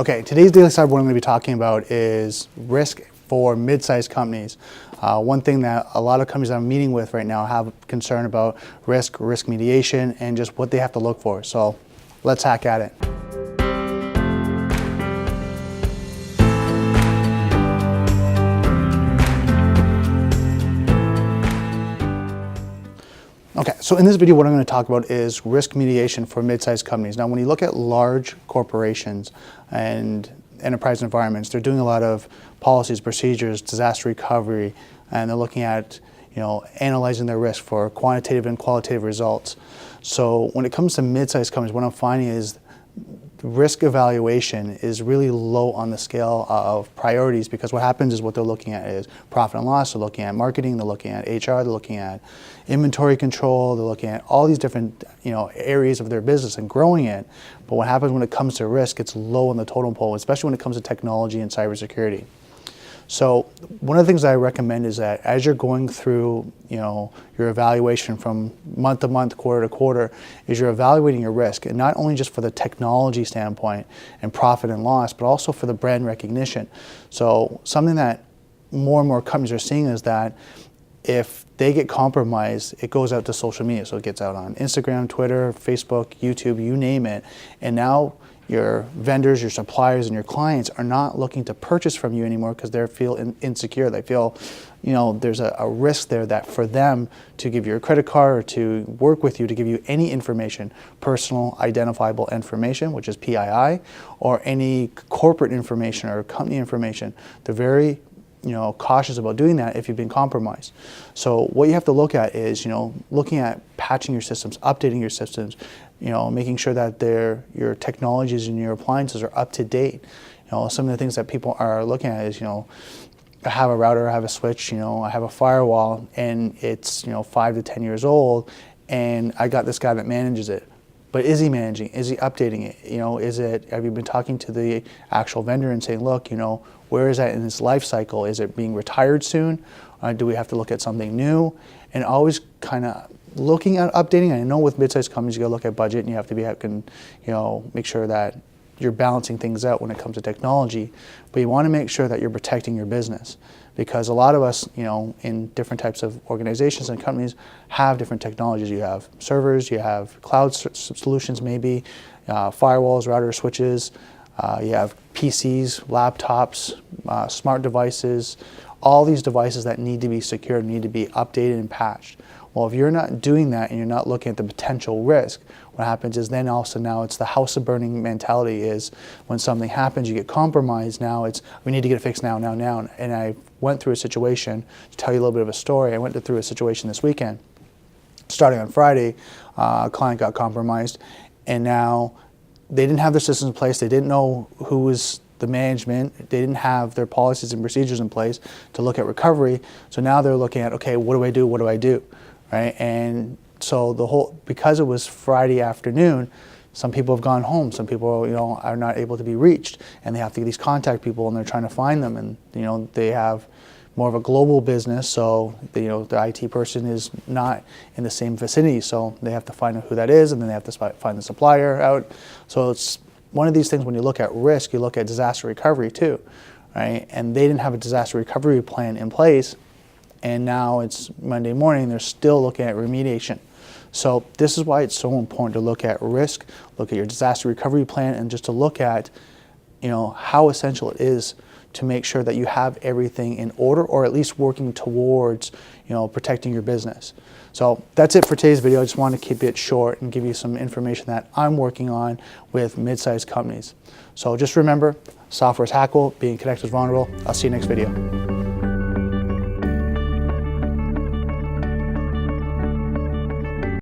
Okay, today's Daily Cyber, what I'm going to be talking about is risk for mid-sized companies. One thing that a lot of companies I'm meeting with right now have concern about risk mediation, and just what they have to look for. So let's hack at it. Okay, so in this video, what I'm going to talk about is risk mediation for mid-sized companies. Now, when you look at large corporations and enterprise environments, they're doing a lot of policies, procedures, disaster recovery, and they're looking at, analyzing their risk for quantitative and qualitative results. So when it comes to mid-sized companies, what I'm finding is risk evaluation is really low on the scale of priorities, because what happens is what they're looking at is profit and loss, they're looking at marketing, they're looking at HR, they're looking at inventory control, they're looking at all these different areas of their business and growing it. But what happens when it comes to risk, it's low on the totem pole, especially when it comes to technology and cybersecurity. So one of the things I recommend is that as you're going through, your evaluation from month to month, quarter to quarter, is you're evaluating your risk, and not only just for the technology standpoint and profit and loss, but also for the brand recognition. So something that more and more companies are seeing is that if they get compromised, it goes out to social media. So it gets out on Instagram, Twitter, Facebook, YouTube, you name it. And now your vendors, your suppliers, and your clients are not looking to purchase from you anymore because they feel insecure. They feel, there's a risk there that for them to give you a credit card or to work with you to give you any information, personal identifiable information, which is PII, or any corporate information or company information. They're very cautious about doing that if you've been compromised. So what you have to look at is, looking at patching your systems, updating your systems, making sure that your technologies and your appliances are up to date. Some of the things that people are looking at is, I have a router, I have a switch, I have a firewall, and it's 5 to 10 years old, and I got this guy that manages it. But is he managing? Is he updating it? Have you been talking to the actual vendor and saying, look, where is that in its life cycle? Is it being retired soon? Do we have to look at something new? And always kind of looking at updating. I know with mid-sized companies, you got to look at budget, and you have to make sure that you're balancing things out when it comes to technology. But you want to make sure that you're protecting your business, because a lot of us, in different types of organizations and companies have different technologies. You have servers, you have cloud solutions maybe, firewalls, routers, switches, you have PCs, laptops, smart devices, all these devices that need to be secured, need to be updated and patched. Well, if you're not doing that and you're not looking at the potential risk, what happens is then also now it's the house of burning mentality. Is when something happens, you get compromised, now it's, we need to get it fixed now. And I went through a situation, to tell you a little bit of a story, I went through a situation this weekend. Starting on Friday, a client got compromised, and now they didn't have their systems in place, they didn't know who was the management, they didn't have their policies and procedures in place to look at recovery. So now they're looking at, okay, what do I do? Right? And so because it was Friday afternoon, some people have gone home, some people are not able to be reached, and they have to these contact people, and they're trying to find them, and they have more of a global business, so the IT person is not in the same vicinity, so they have to find out who that is, and then they have to find the supplier out. So it's one of these things. When you look at risk, you look at disaster recovery too, right? And they didn't have a disaster recovery plan in place, and now it's Monday morning, they're still looking at remediation. So this is why it's so important to look at risk, look at your disaster recovery plan, and just to look at how essential it is to make sure that you have everything in order, or at least working towards protecting your business. So that's it for today's video. I just wanted to keep it short and give you some information that I'm working on with mid-sized companies. So just remember, software is hackable, being connected is vulnerable. I'll see you next video.